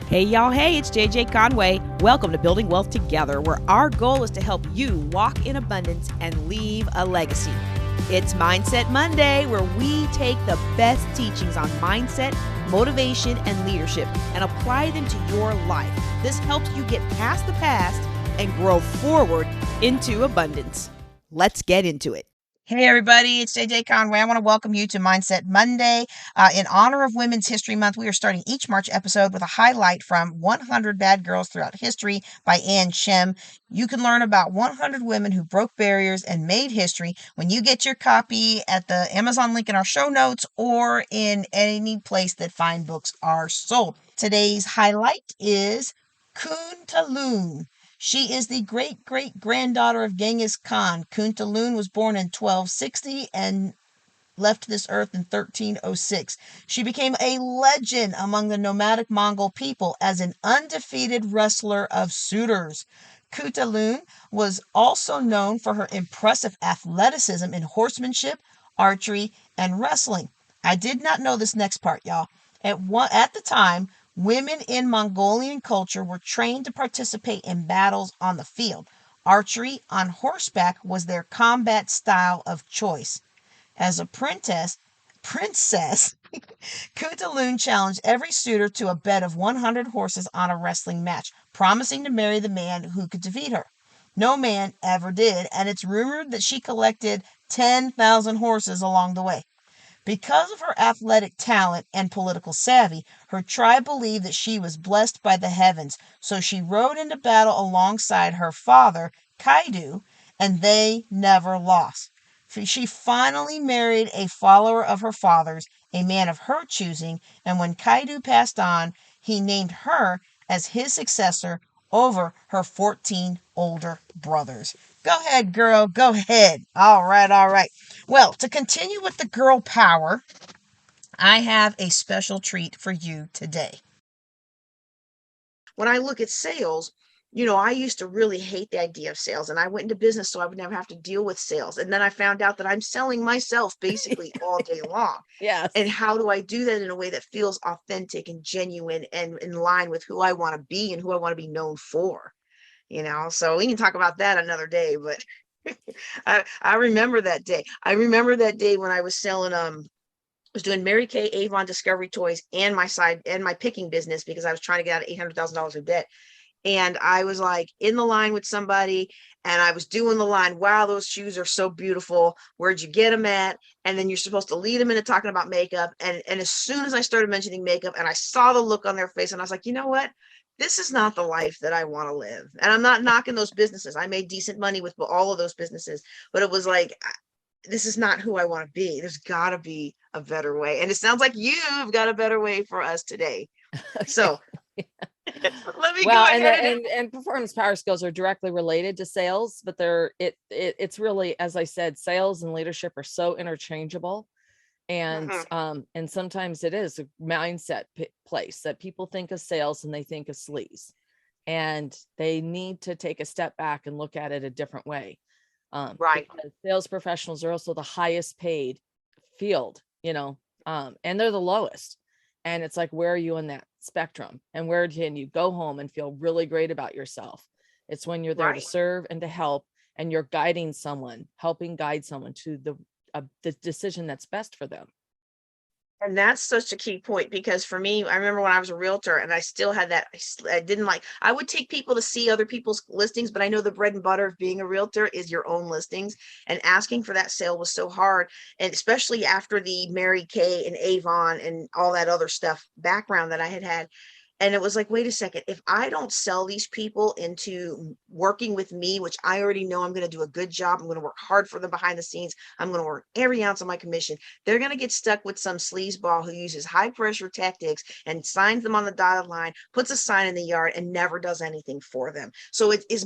Hey y'all, hey, it's JJ Conway. Welcome to Building Wealth Together, where our goal is to help you walk in abundance and leave a legacy. It's Mindset Monday, where we take the best teachings on mindset, motivation, and leadership and apply them to your life. This helps you get past the past and grow forward into abundance. Let's get into it. Hey everybody, it's JJ Conway. I want to welcome you to Mindset Monday. In honor of Women's History Month, we are starting each March episode with a highlight from 100 Bad Girls Throughout History by Ann Shem. You can learn about 100 women who broke barriers and made history when you get your copy at the Amazon link in our show notes or in any place that fine books are sold. Today's highlight is Khuntulun. She is the great-great-granddaughter of Genghis Khan. Khuntulun was born in 1260 and left this earth in 1306. She became a legend among the nomadic Mongol people as an undefeated wrestler of suitors. Khuntulun was also known for her impressive athleticism in horsemanship, archery, and wrestling. I did not know this next part, y'all. At the time, women in Mongolian culture were trained to participate in battles on the field. Archery on horseback was their combat style of choice. As a princess, Khuntulun challenged every suitor to a bet of 100 horses on a wrestling match, promising to marry the man who could defeat her. No man ever did, and it's rumored that she collected 10,000 horses along the way. Because of her athletic talent and political savvy, her tribe believed that she was blessed by the heavens, so she rode into battle alongside her father, Kaidu, and they never lost. She finally married a follower of her father's, a man of her choosing, and when Kaidu passed on, he named her as his successor over her 14 older brothers. Go ahead, girl. Go ahead. All right, all right. Well, to continue with the girl power, I have a special treat for you today. When I look at sales, I used to really hate the idea of sales, and I went into business so I would never have to deal with sales. And then I found out that I'm selling myself basically all day long. Yes. And how do I do that in a way that feels authentic and genuine and in line with who I want to be and who I want to be known for? So we can talk about that another day, but I remember that day. I remember that day when I was selling was doing Mary Kay Avon Discovery Toys and my picking business because I was trying to get out of $800,000 of debt. And I was like in the line with somebody and I was doing the line. Wow, those shoes are so beautiful. Where'd you get them at? And then you're supposed to lead them into talking about makeup. And as soon as I started mentioning makeup and I saw the look on their face and I was like, you know what? This is not the life that I want to live. And I'm not knocking those businesses. I made decent money with all of those businesses, but it was like, this is not who I want to be. There's got to be a better way. And it sounds like you've got a better way for us today. So let me go ahead. And performance power skills are directly related to sales, but it's really, as I said, sales and leadership are so interchangeable. And and sometimes it is a mindset place that people think of sales and they think of sleaze, and they need to take a step back and look at it a different way. Right. Because sales professionals are also the highest paid field, and they're the lowest. And it's like, where are you in that spectrum? And where can you go home and feel really great about yourself? It's when you're there to serve and to help, and you're guiding someone, helping guide someone to the decision that's best for them. And that's such a key point, because for me, I remember when I was a realtor and I still had that, I would take people to see other people's listings, but I know the bread and butter of being a realtor is your own listings, and asking for that sale was so hard. And especially after the Mary Kay and Avon and all that other stuff background that I had. And it was like, wait a second, if I don't sell these people into working with me, which I already know I'm going to do a good job, I'm going to work hard for them behind the scenes, I'm going to work every ounce of my commission, they're going to get stuck with some sleazeball who uses high pressure tactics and signs them on the dotted line, puts a sign in the yard, and never does anything for them. So it's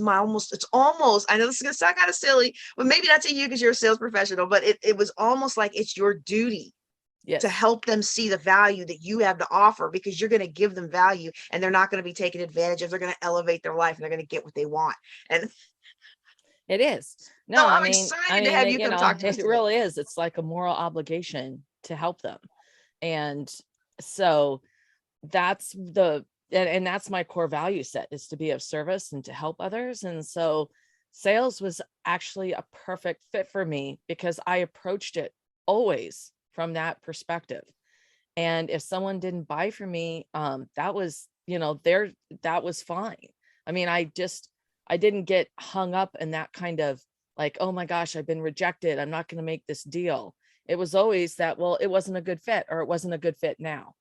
almost, I know this is going to sound kind of silly, but maybe not to you because you're a sales professional, but it was almost like it's your duty. Yes. To help them see the value that you have to offer, because you're going to give them value and they're not going to be taken advantage of. They're going to elevate their life and they're going to get what they want. And it is. No, I'm excited to have you come talk to us. It really is. It's like a moral obligation to help them. And so that's the and that's my core value set, is to be of service and to help others. And so sales was actually a perfect fit for me because I approached it always from that perspective. And if someone didn't buy from me, that was, that was fine. I mean, I didn't get hung up in that kind of like, oh my gosh, I've been rejected, I'm not going to make this deal. It was always that, well, it wasn't a good fit, or it wasn't a good fit now.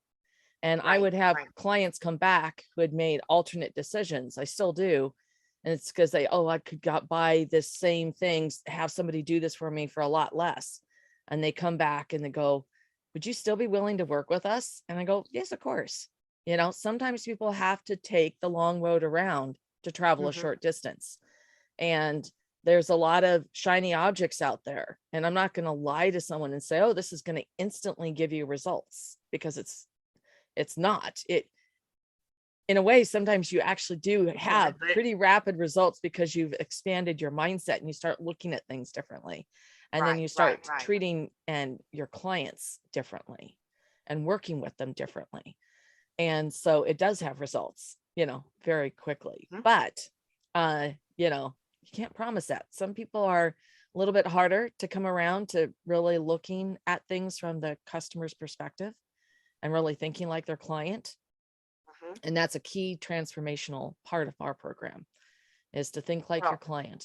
And I would have clients come back who had made alternate decisions. I still do. And it's because I could buy this same things, have somebody do this for me for a lot less. And they come back and they go, would you still be willing to work with us? And I go, yes, of course. Sometimes people have to take the long road around to travel a short distance. And there's a lot of shiny objects out there. And I'm not going to lie to someone and say, oh, this is going to instantly give you results, because it's not. In a way, sometimes you actually do have pretty rapid results because you've expanded your mindset and you start looking at things differently. And then you start treating your clients differently and working with them differently. And so it does have results, very quickly. But, you can't promise that. Some people are a little bit harder to come around to really looking at things from the customer's perspective and really thinking like their client. And that's a key transformational part of our program, is to think like your client.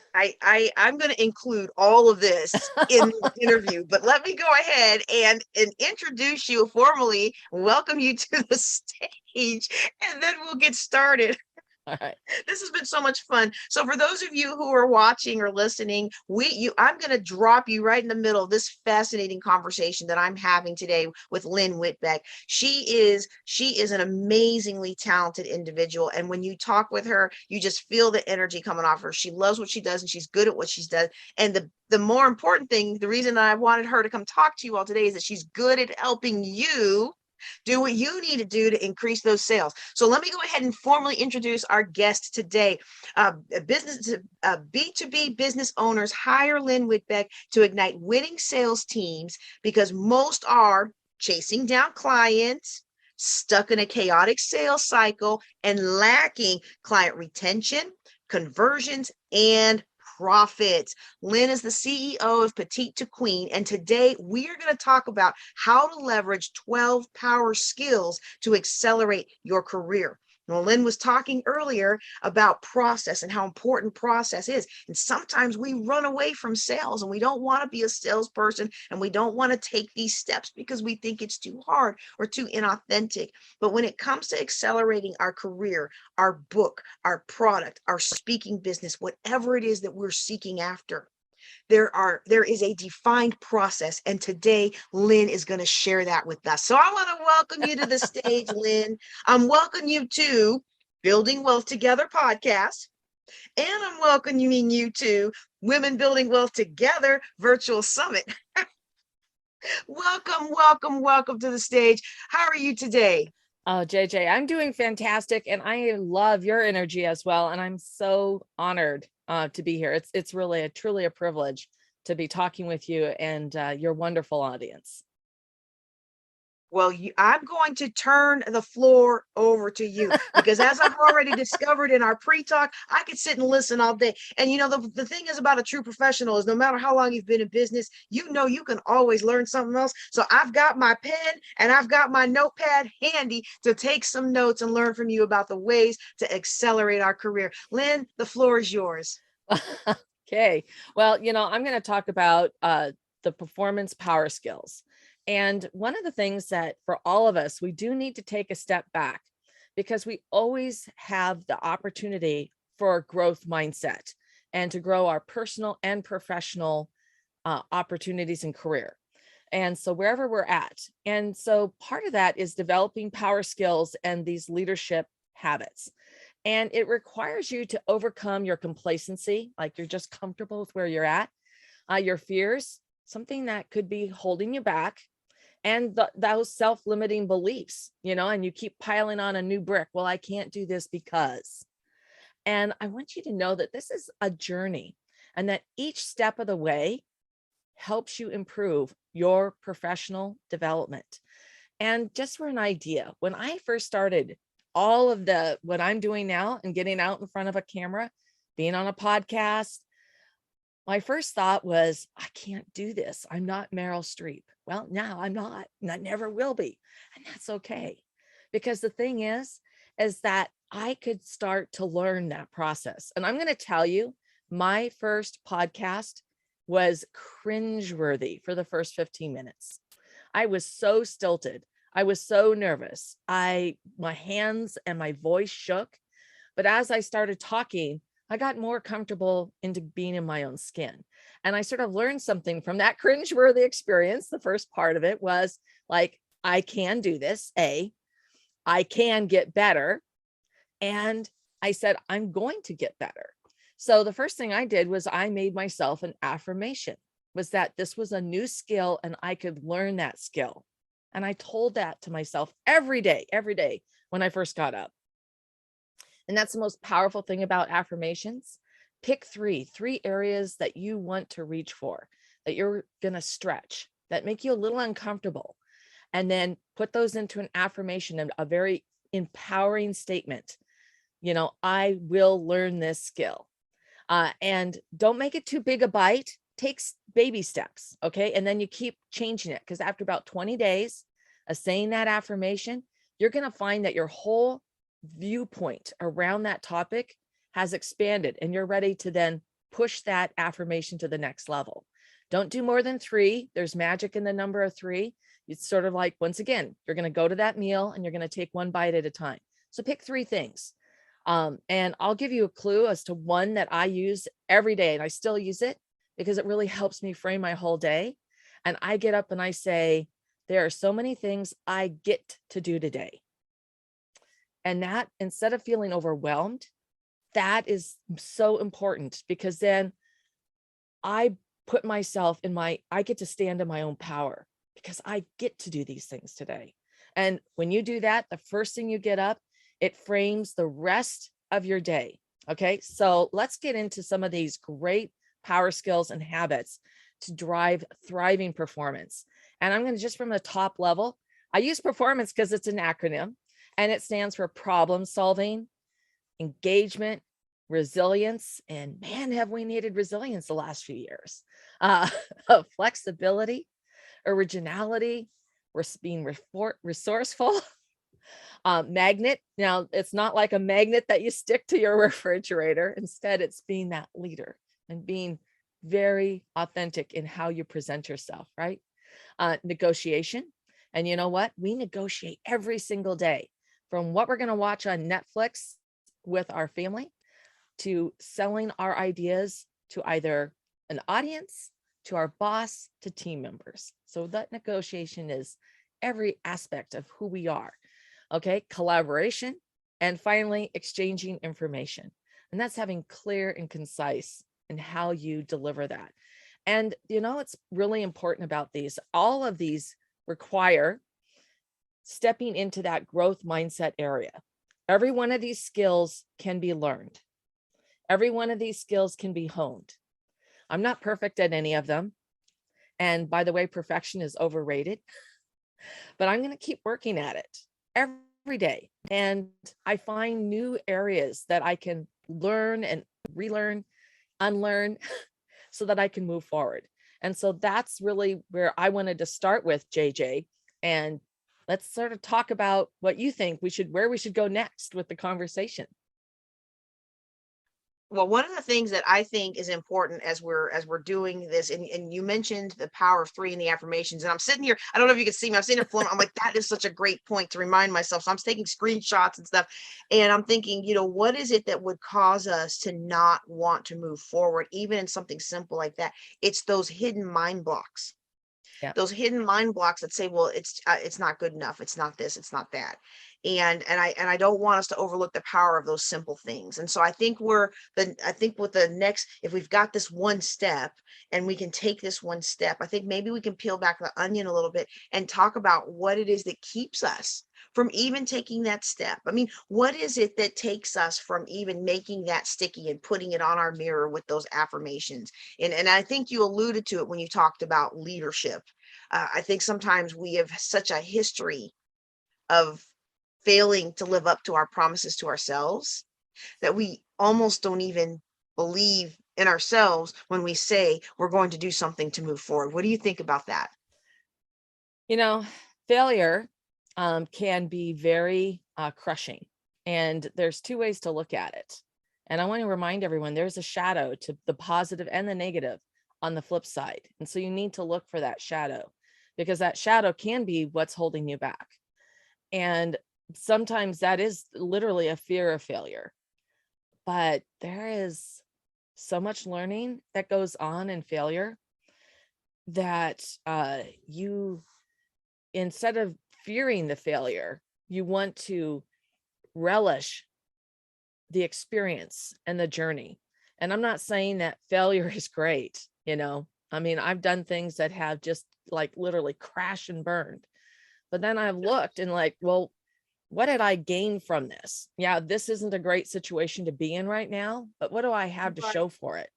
I'm going to include all of this in the interview, but let me go ahead and introduce you formally, welcome you to the stage, and then we'll get started. All right. This has been so much fun. So for those of you who are watching or listening, I'm going to drop you right in the middle of this fascinating conversation that I'm having today with Lynn Whitbeck. She is an amazingly talented individual. And when you talk with her, you just feel the energy coming off her. She loves what she does and she's good at what she does. And the more important thing, the reason I wanted her to come talk to you all today, is that she's good at helping you do what you need to do to increase those sales. So let me go ahead and formally introduce our guest today. B2B business owners hire Lynn Whitbeck to ignite winning sales teams because most are chasing down clients, stuck in a chaotic sales cycle, and lacking client retention, conversions, and profits. Lynn is the CEO of Petite to Queen, and today we are going to talk about how to leverage 12 power skills to accelerate your career. Well, Lynn was talking earlier about process and how important process is. And sometimes we run away from sales and we don't want to be a salesperson and we don't want to take these steps because we think it's too hard or too inauthentic. But when it comes to accelerating our career, our book, our product, our speaking business, whatever it is that we're seeking after, there is a defined process, and today Lynn is going to share that with us. So I want to welcome you to the stage, Lynn. I'm welcoming you to Building Wealth Together podcast, and I'm welcoming you to Women Building Wealth Together virtual summit. Welcome to the stage. How are you today? Oh, JJ, I'm doing fantastic, and I love your energy as well. And I'm so honored to be here. It's really truly a privilege to be talking with you and your wonderful audience. Well, I'm going to turn the floor over to you because as I've already discovered in our pre-talk, I could sit and listen all day. And the thing is about a true professional is no matter how long you've been in business, you can always learn something else. So I've got my pen and I've got my notepad handy to take some notes and learn from you about the ways to accelerate our career. Lynn, the floor is yours. Okay. Well, I'm going to talk about the performance power skills. And one of the things that for all of us, we do need to take a step back because we always have the opportunity for a growth mindset and to grow our personal and professional opportunities and career. And so wherever we're at. And so part of that is developing power skills and these leadership habits. And it requires you to overcome your complacency, like you're just comfortable with where you're at, your fears, something that could be holding you back, and those self-limiting beliefs, and you keep piling on a new brick. Well, I can't do this because. And I want you to know that this is a journey and that each step of the way helps you improve your professional development. And just for an idea, when I first started all of what I'm doing now and getting out in front of a camera, being on a podcast, my first thought was, I can't do this. I'm not Meryl Streep. Well, now I'm not, and I never will be. And that's okay. Because the thing is that I could start to learn that process. And I'm going to tell you, my first podcast was cringeworthy for the first 15 minutes. I was so stilted. I was so nervous. My hands and my voice shook. But as I started talking, I got more comfortable into being in my own skin. And I sort of learned something from that cringeworthy experience. The first part of it was like, I can do this. I can get better. And I said, I'm going to get better. So the first thing I did was I made myself an affirmation, was that this was a new skill and I could learn that skill. And I told that to myself every day when I first got up. And that's the most powerful thing about affirmations. Pick three areas that you want to reach for, that you're going to stretch, that make you a little uncomfortable. And then put those into an affirmation and a very empowering statement. You know, I will learn this skill. And don't make it too big a bite. Take baby steps. Okay. And then you keep changing it, because after about 20 days of saying that affirmation, you're going to find that your whole viewpoint around that topic has expanded, and you're ready to then push that affirmation to the next level. Don't do more than 3. There's magic in the number of 3. It's sort of like, once again, you're going to go to that meal and you're going to take one bite at a time. So pick 3 things. And I'll give you a clue as to one that I use every day, and I still use it because it really helps me frame my whole day. And I get up and I say, there are so many things I get to do today. And that, instead of feeling overwhelmed, that is so important, because then I put myself I get to stand in my own power, because I get to do these things today. And when you do that, the first thing you get up, it frames the rest of your day. Okay. So let's get into some of these great power skills and habits to drive thriving performance. And I'm going to, just from the top level, I use performance because it's an acronym, and it stands for problem solving, engagement, resilience. And man, have we needed resilience the last few years. Flexibility, originality, being resourceful. Magnet. Now, it's not like a magnet that you stick to your refrigerator. Instead, it's being that leader and being very authentic in how you present yourself, right? Negotiation. And you know what? We negotiate every single day, from what we're going to watch on Netflix with our family, to selling our ideas to either an audience, to our boss, to team members. So that negotiation is every aspect of who we are. Okay. Collaboration. And finally, exchanging information. And that's having clear and concise in how you deliver that. And, you know, it's really important about these. All of these require stepping into that growth mindset area. Every one of these skills can be learned. Every one of these skills can be honed. I'm not perfect at any of them. And by the way, perfection is overrated, but I'm going to keep working at it every day. And I find new areas that I can learn and relearn, unlearn, so that I can move forward. And so that's really where I wanted to start with, JJ. And let's sort of talk about what you think where we should go next with the conversation. Well, one of the things that I think is important as we're doing this, and you mentioned the power of 3 in the affirmations, and I'm sitting here, I don't know if you can see me, I'm sitting here flowing, I'm like, that is such a great point to remind myself. So I'm taking screenshots and stuff, and I'm thinking, you know, what is it that would cause us to not want to move forward, even in something simple like that? It's those hidden mind blocks. Yeah. Those hidden mind blocks that say, well, it's not good enough, it's not this, it's not that. And I don't want us to overlook the power of those simple things. And so I think with the next, if we've got this one step and we can take this one step, I think maybe we can peel back the onion a little bit and talk about what it is that keeps us from even taking that step. I mean, what is it that takes us from even making that sticky and putting it on our mirror with those affirmations? And I think you alluded to it when you talked about leadership. I think sometimes we have such a history of failing to live up to our promises to ourselves, that we almost don't even believe in ourselves when we say we're going to do something to move forward. What do you think about that? Failure can be very crushing. And there's two ways to look at it. And I want to remind everyone there's a shadow to the positive and the negative on the flip side. And so you need to look for that shadow, because that shadow can be what's holding you back. And sometimes that is literally a fear of failure. But there is so much learning that goes on in failure that you, instead of fearing the failure, you want to relish the experience and the journey. And I'm not saying that failure is great. I mean, I've done things that have just like literally crashed and burned. But then I've looked and like, well, what did I gain from this? Yeah, this isn't a great situation to be in right now, but what do I have to show for it?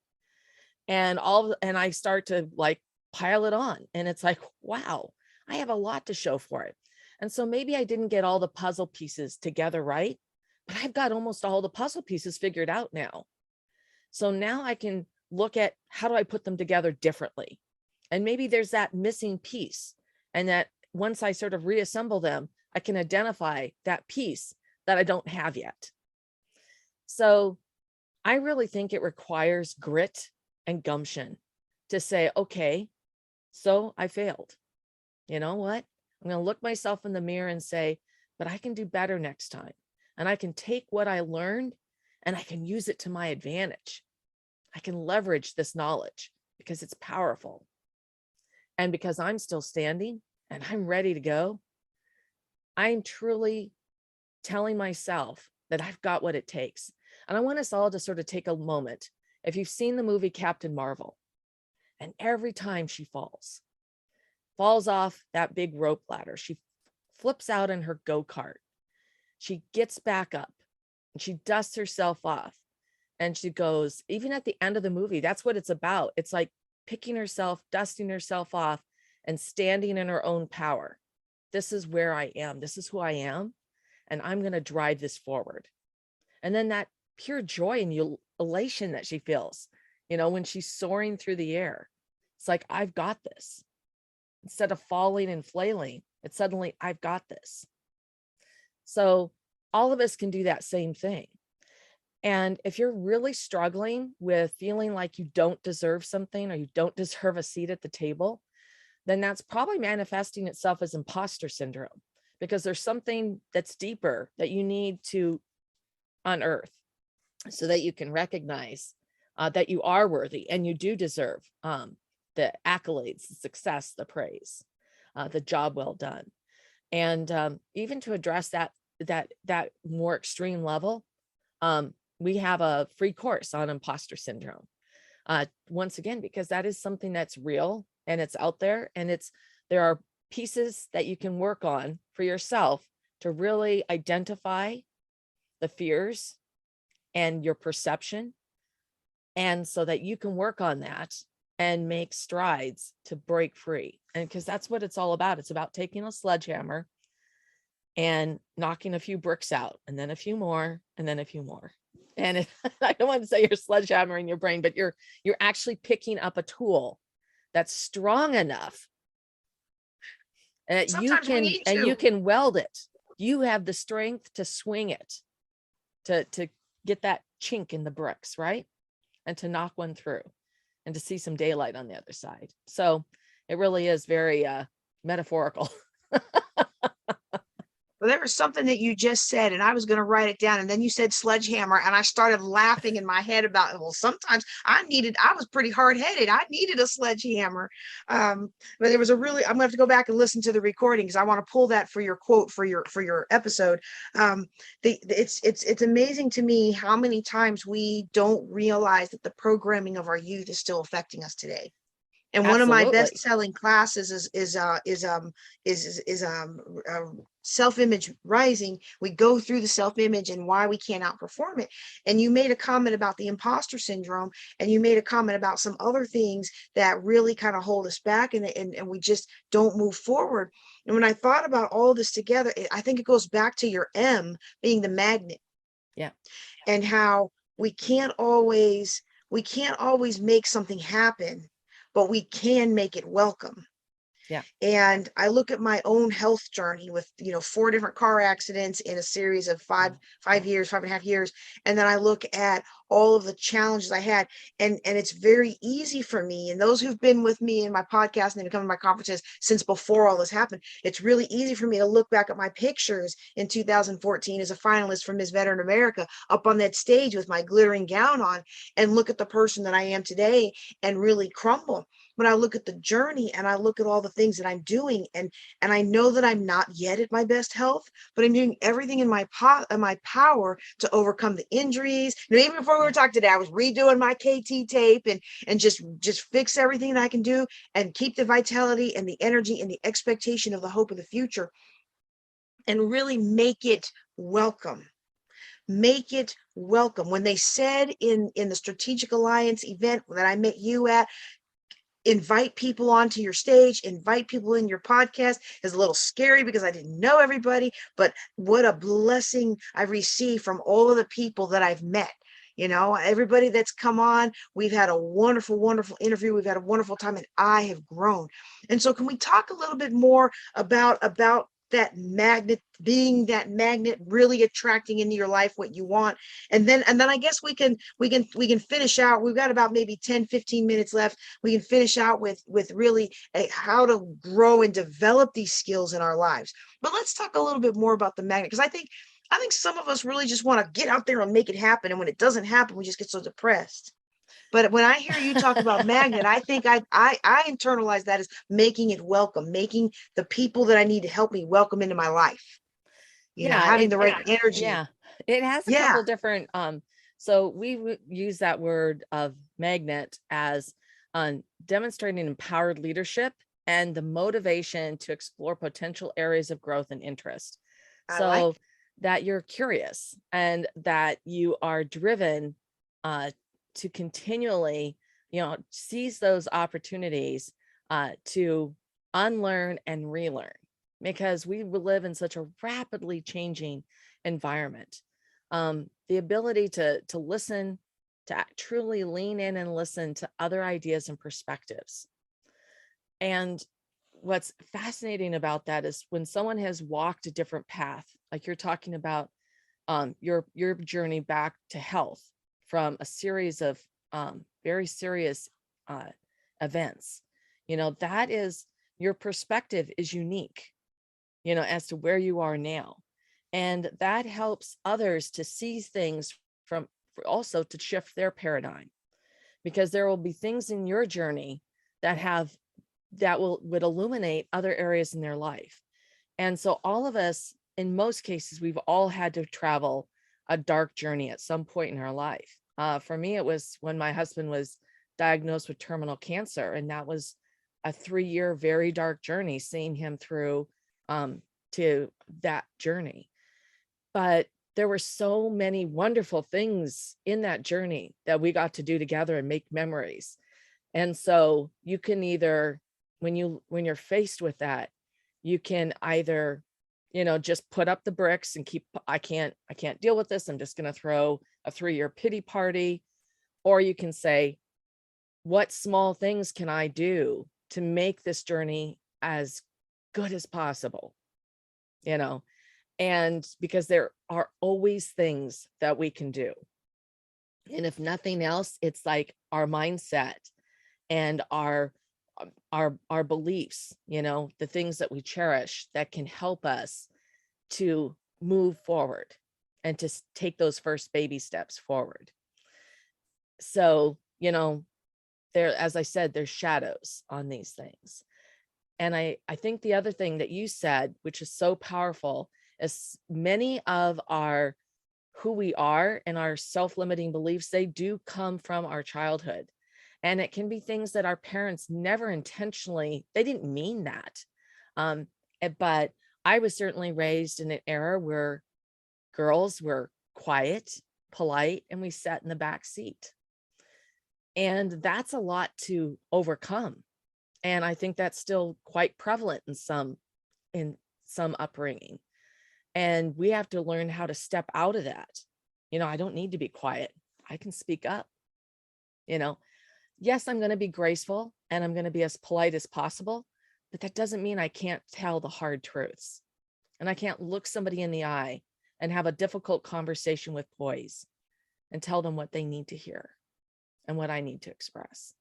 And I start to like pile it on. And it's like, wow, I have a lot to show for it. And so maybe I didn't get all the puzzle pieces together right, but I've got almost all the puzzle pieces figured out now. So now I can look at how do I put them together differently? And maybe there's that missing piece. And that once I sort of reassemble them, I can identify that piece that I don't have yet. So I really think it requires grit and gumption to say, okay, so I failed. You know what? I'm going to look myself in the mirror and say, but I can do better next time. And I can take what I learned and I can use it to my advantage. I can leverage this knowledge because it's powerful. And because I'm still standing and I'm ready to go, I'm truly telling myself that I've got what it takes. And I want us all to sort of take a moment. If you've seen the movie Captain Marvel, and every time she falls off that big rope ladder, she flips out in her go-kart. She gets back up and she dusts herself off. And she goes, even at the end of the movie, that's what it's about. It's like picking herself, dusting herself off, and standing in her own power. This is where I am. This is who I am. And I'm going to drive this forward. And then that pure joy and elation that she feels, when she's soaring through the air, it's like, I've got this. Instead of falling and flailing, it's suddenly, I've got this. So all of us can do that same thing. And if you're really struggling with feeling like you don't deserve something or you don't deserve a seat at the table, then that's probably manifesting itself as imposter syndrome, because there's something that's deeper that you need to unearth so that you can recognize that you are worthy and you do deserve the accolades, the success, the praise, the job well done. And even to address that more extreme level, we have a free course on imposter syndrome. Once again, because that is something that's real and it's out there, and there are pieces that you can work on for yourself to really identify the fears and your perception, and so that you can work on that and make strides to break free. And because that's what it's all about. It's about taking a sledgehammer and knocking a few bricks out, and then a few more, and then a few more. And I don't want to say you're sledgehammering your brain, but you're actually picking up a tool that's strong enough that you can weld it. You have the strength to swing it, to get that chink in the bricks, right? And to knock one through and to see some daylight on the other side. So it really is very metaphorical. Well, there was something that you just said, and I was going to write it down. And then you said sledgehammer, and I started laughing in my head about, well, sometimes I was pretty hard headed. I needed a sledgehammer. But there was I'm going to have to go back and listen to the recording because I want to pull that for your quote for your episode. It's amazing to me how many times we don't realize that the programming of our youth is still affecting us today. And one of my best-selling classes is self-image rising. We go through the self-image and why we can't outperform it. And you made a comment about the imposter syndrome, and you made a comment about some other things that really kind of hold us back, and we just don't move forward. And when I thought about all this together, I think it goes back to your M being the magnet. Yeah. And how we can't always make something happen, but we can make it welcome. Yeah. And I look at my own health journey with, 4 different car accidents in a series of 5.5 years. And then I look at all of the challenges I had. And it's very easy for me. And those who've been with me in my podcast and they've come to my conferences since before all this happened, it's really easy for me to look back at my pictures in 2014 as a finalist for Miss Veteran America up on that stage with my glittering gown on and look at the person that I am today and really crumble. When I look at the journey and I look at all the things that I'm doing, and I know that I'm not yet at my best health, but I'm doing everything in my power to overcome the injuries. Even before we were talking today, I was redoing my KT tape and just fix everything that I can do and keep the vitality and the energy and the expectation of the hope of the future and really make it welcome. Make it welcome. When they said in the Strategic Alliance event that I met you at, invite people onto your stage, invite people in your podcast, is a little scary because I didn't know everybody, but what a blessing I received from all of the people that I've met. Everybody that's come on, we've had a wonderful, wonderful interview. We've had a wonderful time and I have grown. And so can we talk a little bit more about that magnet, being that magnet, really attracting into your life what you want? And then I guess we can finish out. We've got about maybe 10-15 minutes left. We can finish out with really how to grow and develop these skills in our lives. But let's talk a little bit more about the magnet, because I think some of us really just want to get out there and make it happen. And when it doesn't happen, we just get so depressed. But when I hear you talk about magnet, I think I internalize that as making it welcome, making the people that I need to help me welcome into my life. Having the right energy. Yeah, it has a couple different. So we use that word of magnet as demonstrating empowered leadership and the motivation to explore potential areas of growth and interest. So that you're curious and that you are driven to continually, seize those opportunities to unlearn and relearn, because we live in such a rapidly changing environment. The ability to listen, to truly lean in and listen to other ideas and perspectives. And what's fascinating about that is when someone has walked a different path, like you're talking about your journey back to health from a series of very serious events, that is, your perspective is unique, as to where you are now. And that helps others to see things also to shift their paradigm, because there will be things in your journey that would illuminate other areas in their life. And so all of us, in most cases, we've all had to travel a dark journey at some point in our life. For me, it was when my husband was diagnosed with terminal cancer, and that was a 3-year, very dark journey, seeing him through to that journey. But there were so many wonderful things in that journey that we got to do together and make memories. And so you can either, when you're faced with that, you can either, just put up the bricks and I can't deal with this, I'm just going to throw a 3-year pity party. Or you can say, what small things can I do to make this journey as good as possible? And because there are always things that we can do. And if nothing else, it's like our mindset and our beliefs, the things that we cherish that can help us to move forward and to take those first baby steps forward. So, there, as I said, there's shadows on these things. And I think the other thing that you said, which is so powerful, is many of who we are and our self-limiting beliefs, they do come from our childhood. And it can be things that our parents never intentionally, they didn't mean that. But I was certainly raised in an era where girls were quiet, polite, and we sat in the back seat. And that's a lot to overcome. And I think that's still quite prevalent in some in some upbringing. And we have to learn how to step out of that. I don't need to be quiet. I can speak up. Yes, I'm going to be graceful and I'm going to be as polite as possible, but that doesn't mean I can't tell the hard truths. And I can't look somebody in the eye and have a difficult conversation with poise and tell them what they need to hear and what I need to express.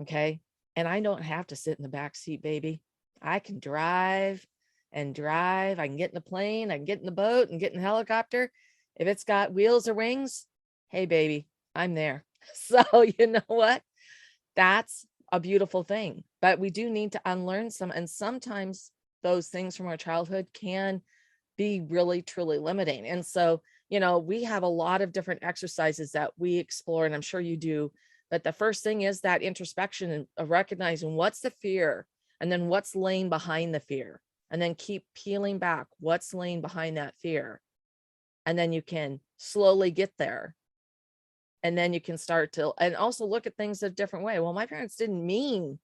Okay. And I don't have to sit in the back seat, baby. I can drive and drive. I can get in the plane. I can get in the boat and get in the helicopter. If it's got wheels or wings, hey, baby, I'm there. So you know what? That's a beautiful thing. But we do need to unlearn some. And sometimes those things from our childhood can be really, truly limiting. And so, we have a lot of different exercises that we explore, and I'm sure you do. But the first thing is that introspection and of recognizing what's the fear and then what's laying behind the fear, and then keep peeling back what's laying behind that fear. And then you can slowly get there. And then you can start to, and also look at things a different way. Well, my parents didn't mean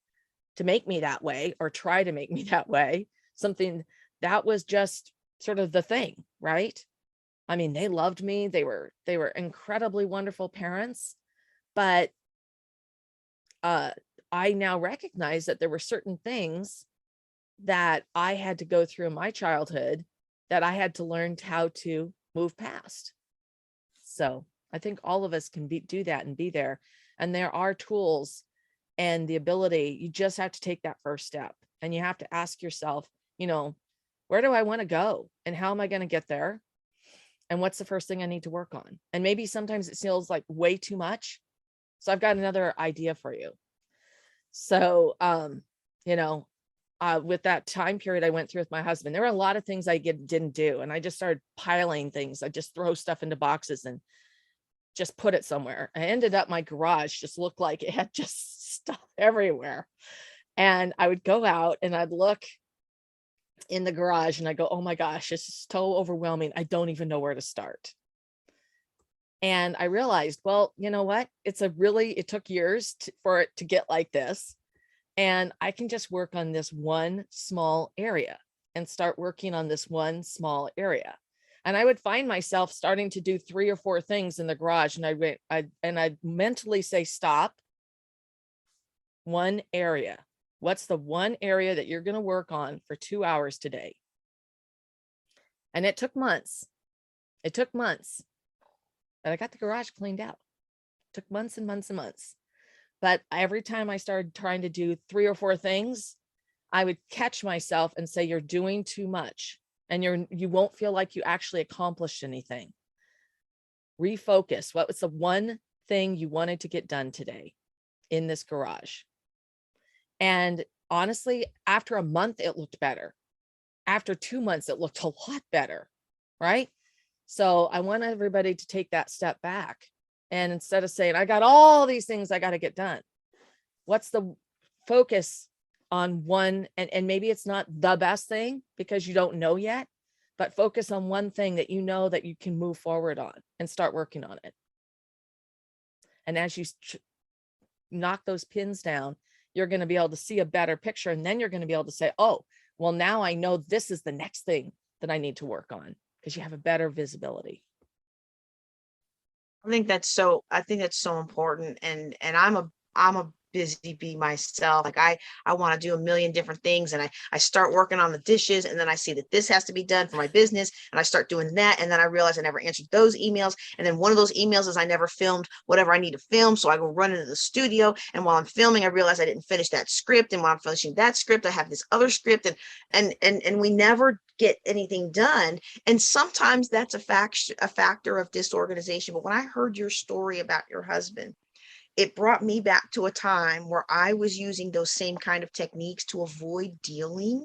to make me that way or try to make me that way. Something that was just sort of the thing, right? I mean, they loved me. They were incredibly wonderful parents, but I now recognize that there were certain things that I had to go through in my childhood that I had to learn how to move past. So I think all of us can do that and be there. And there are tools and the ability. You just have to take that first step, and you have to ask yourself, where do I want to go and how am I going to get there? And what's the first thing I need to work on? And maybe sometimes it feels like way too much. So I've got another idea for you. So, with that time period I went through with my husband, there were a lot of things I didn't do. And I just started piling things. I just throw stuff into boxes and just put it somewhere. I ended up, my garage just looked like it had just stuff everywhere. And I would go out and I'd look in the garage and I go, oh my gosh, it's so overwhelming. I don't even know where to start. And I realized, well, you know what? It took years for it to get like this. And I can just work on this one small area and start working on this one small area. And I would find myself starting to do 3 or 4 things in the garage. And I'd mentally say, stop. One area. What's the one area that you're going to work on for 2 hours today? And it took months. It took months. But I got the garage cleaned out. It took months and months and months. But every time I started trying to do 3 or 4 things, I would catch myself and say, you're doing too much. And you won't feel like you actually accomplished anything. Refocus. What was the one thing you wanted to get done today in this garage? And honestly, after a month, it looked better. After 2 months, it looked a lot better, right? So I want everybody to take that step back. And instead of saying, I got all these things I got to get done, what's the focus on one? And maybe it's not the best thing because you don't know yet, but focus on one thing that you know that you can move forward on and start working on it. And as you knock those pins down, you're going to be able to see a better picture. And then you're going to be able to say, oh, well, now I know this is the next thing that I need to work on, because you have a better visibility. I think that's so important. And I'm a busy bee myself. Like I want to do a million different things. And I start working on the dishes, and then I see that this has to be done for my business. And I start doing that. And then I realize I never answered those emails. And then one of those emails is I never filmed whatever I need to film. So I go run into the studio. And while I'm filming, I realize I didn't finish that script. And while I'm finishing that script, I have this other script, and we never get anything done. And sometimes that's a factor of disorganization. But when I heard your story about your husband, it brought me back to a time where I was using those same kind of techniques to avoid dealing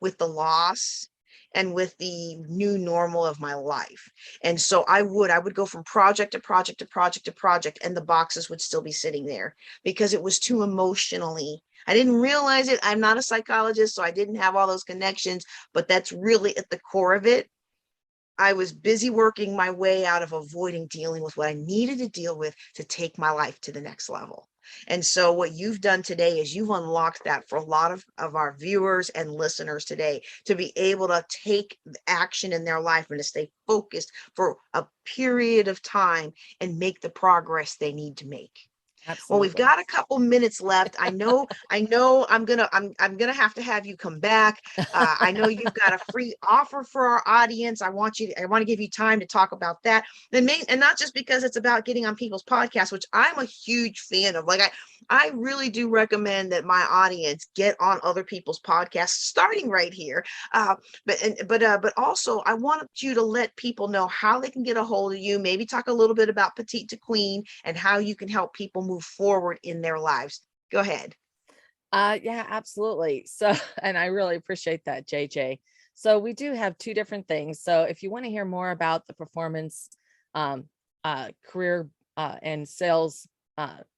with the loss and with the new normal of my life. And so I would go from project to project to project to project, and the boxes would still be sitting there because it was too emotionally. I didn't realize it. I'm not a psychologist, so I didn't have all those connections, but that's really at the core of it. I was busy working my way out of avoiding dealing with what I needed to deal with to take my life to the next level. And so what you've done today is you've unlocked that for a lot of our viewers and listeners today, to be able to take action in their life and to stay focused for a period of time and make the progress they need to make. Well, we've Absolutely. got a couple minutes left. I know I'm gonna have to have you come back. I know you've got a free offer for our audience. I want to give you time to talk about that. And not just because it's about getting on people's podcasts, which I'm a huge fan of. Like I really do recommend that my audience get on other people's podcasts, starting right here. But also I want you to let people know how they can get a hold of you. Maybe talk a little bit about Petite to Queen and how you can help people move forward in their lives. Go ahead. Yeah, absolutely. So, and I really appreciate that, JJ. So we do have two different things. So if you want to hear more about the performance, um, career, and sales,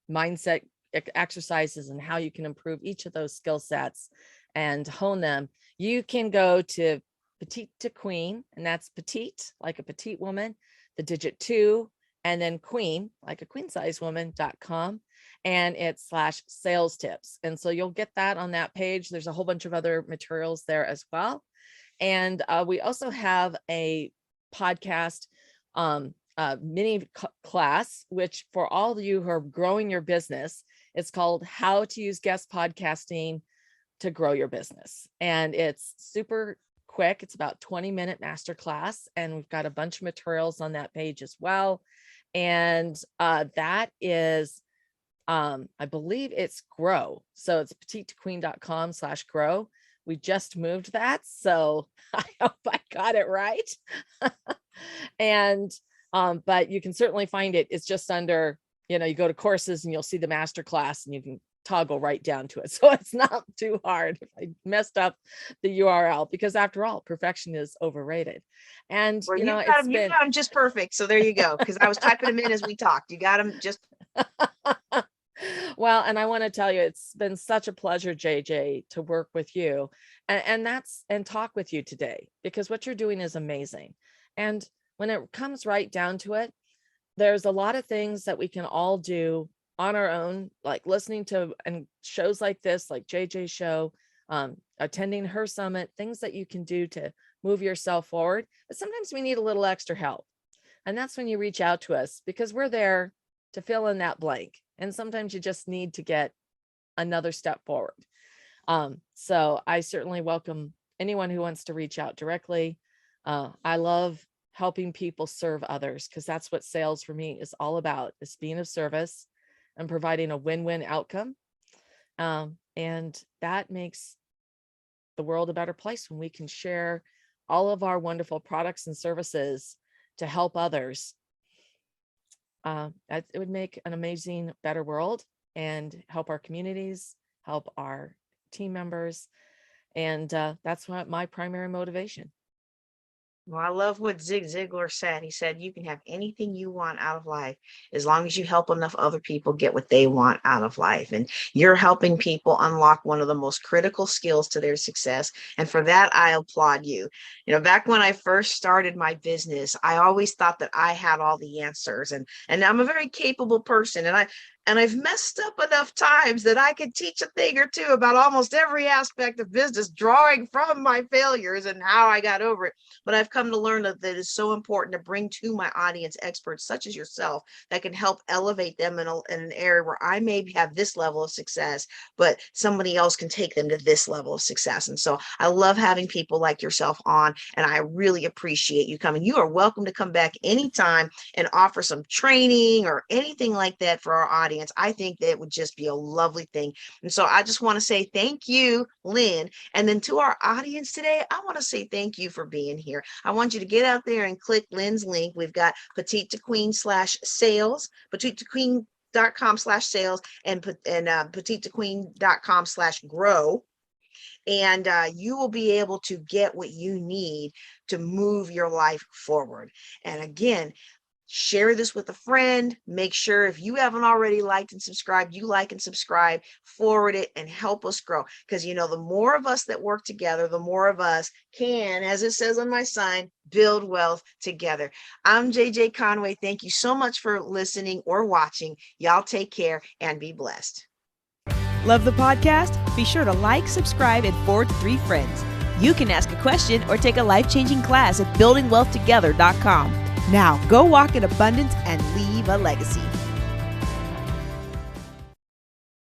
mindset exercises and how you can improve each of those skill sets and hone them, you can go to Petite to Queen, and that's petite, like a petite woman, the digit 2, and then queen, like a queen size woman.com. And it's /sales tips. And so you'll get that on that page. There's a whole bunch of other materials there as well. And we also have a podcast, mini class, which for all of you who are growing your business, it's called How to Use Guest Podcasting to Grow Your Business. And it's super quick. It's about 20-minute masterclass. And we've got a bunch of materials on that page as well. And that is, I believe it's grow. So it's petite2queen.com/grow. We just moved that. So I hope I got it right. And, but you can certainly find it. It's just under, you go to courses and you'll see the master class and you can toggle right down to it. So it's not too hard if I messed up the URL, because after all, perfection is overrated. And, Well, it's you been, got them just perfect. So there you go. Because I was typing them in as we talked. You got them just. well, and I want to tell you, it's been such a pleasure, JJ, to work with you and talk with you today, because what you're doing is amazing. And when it comes right down to it, there's a lot of things that we can all do on our own, like listening to and shows like this, like JJ's show, attending her summit, things that you can do to move yourself forward. But sometimes we need a little extra help. And that's when you reach out to us, because we're there to fill in that blank. And sometimes you just need to get another step forward. So I certainly welcome anyone who wants to reach out directly. I love helping people serve others, because that's what sales for me is all about, is being of service and providing a win-win outcome. And that makes the world a better place when we can share all of our wonderful products and services to help others. It would make an amazing, better world and help our communities, help our team members. And that's what my primary motivation. Well, I love what Zig Ziglar said. He said, you can have anything you want out of life as long as you help enough other people get what they want out of life. And you're helping people unlock one of the most critical skills to their success. And for that, I applaud you. Back when I first started my business, I always thought that I had all the answers. And I'm a very capable person. And I've messed up enough times that I could teach a thing or two about almost every aspect of business, drawing from my failures and how I got over it. But I've come to learn that it is so important to bring to my audience experts such as yourself that can help elevate them in an area where I maybe have this level of success, but somebody else can take them to this level of success. And so I love having people like yourself on, and I really appreciate you coming. You are welcome to come back anytime and offer some training or anything like that for our audience. I think that it would just be a lovely thing. And so I just want to say thank you, Lynn. And then to our audience today, I want to say thank you for being here. I want you to get out there and click Lynn's link. We've got Petite to Queen /sales, Petite to Queen.com/sales, and Petite to Queen.com/grow. And you will be able to get what you need to move your life forward. And again, Share this with a friend. Make sure if you haven't already liked and subscribed, you like and subscribe, forward it, and help us grow. Because, the more of us that work together, the more of us can, as it says on my sign, build wealth together. I'm JJ Conway. Thank you so much for listening or watching. Y'all take care and be blessed. Love the podcast? Be sure to like, subscribe, and forward to 3 friends. You can ask a question or take a life-changing class at buildingwealthtogether.com. Now, go walk in abundance and leave a legacy.